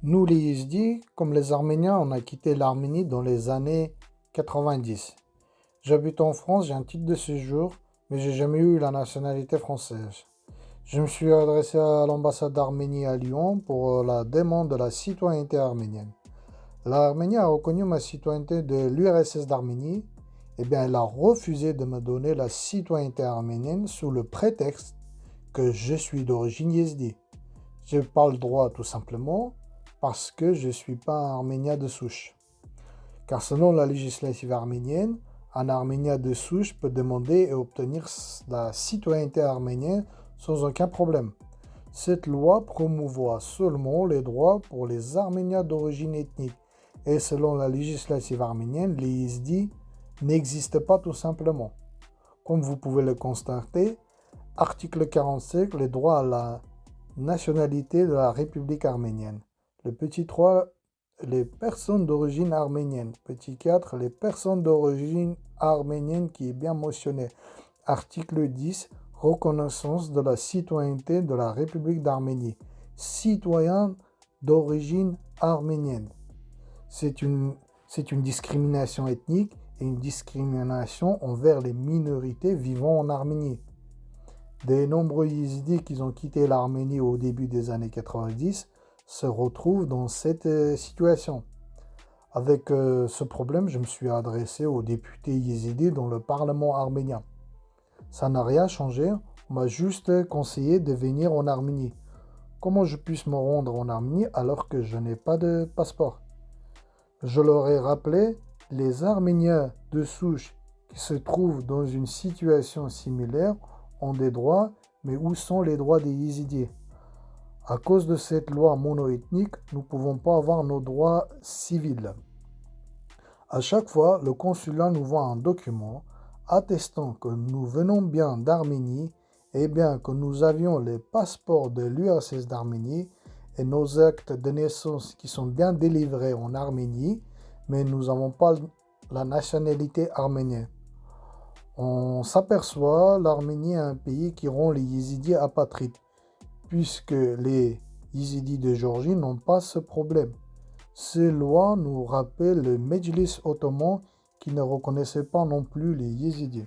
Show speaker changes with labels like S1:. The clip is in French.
S1: Nous, les Yézidis, comme les Arméniens, on a quitté l'Arménie dans les années 90. J'habite en France, j'ai un titre de séjour, mais j'ai jamais eu la nationalité française. Je me suis adressé à l'ambassade d'Arménie à Lyon pour la demande de la citoyenneté arménienne. L'Arménie a reconnu ma citoyenneté de l'URSS d'Arménie. Eh bien, elle a refusé de me donner la citoyenneté arménienne sous le prétexte que je suis d'origine yézidi. Je n'ai pas le droit tout simplement parce que je ne suis pas un Arménien de souche. Car selon la législative arménienne, un Arménien de souche peut demander et obtenir la citoyenneté arménienne sans aucun problème. Cette loi promouvoit seulement les droits pour les Arméniens d'origine ethnique. Et selon la législative arménienne, les Yézidis n'existent pas tout simplement. Comme vous pouvez le constater, article 45, les droits à la nationalité de la République arménienne. Le petit 3, les personnes d'origine arménienne. Petit 4, les personnes d'origine arménienne qui est bien mentionné. Article 10, reconnaissance de la citoyenneté de la République d'Arménie. Citoyen d'origine arménienne. C'est une discrimination ethnique et une discrimination envers les minorités vivant en Arménie. Des nombreux Yézidis qui ont quitté l'Arménie au début des années 90 se retrouvent dans cette situation. Avec ce problème, je me suis adressé aux députés yézidis dans le Parlement arménien. Ça n'a rien changé, on m'a juste conseillé de venir en Arménie. Comment je puisse me rendre en Arménie alors que je n'ai pas de passeport? Je leur ai rappelé, les Arméniens de souche qui se trouvent dans une situation similaire ont des droits, mais où sont les droits des Yézidis? À cause de cette loi monoethnique, nous ne pouvons pas avoir nos droits civils. À chaque fois, le consulat nous voit un document attestant que nous venons bien d'Arménie et bien que nous avions les passeports de l'URSS d'Arménie et nos actes de naissance qui sont bien délivrés en Arménie, mais nous n'avons pas la nationalité arménienne. On s'aperçoit l'Arménie est un pays qui rend les Yézidis apatrides, puisque les Yézidis de Géorgie n'ont pas ce problème. Ces lois nous rappellent le Medjlis ottoman qui ne reconnaissait pas non plus les Yézidis.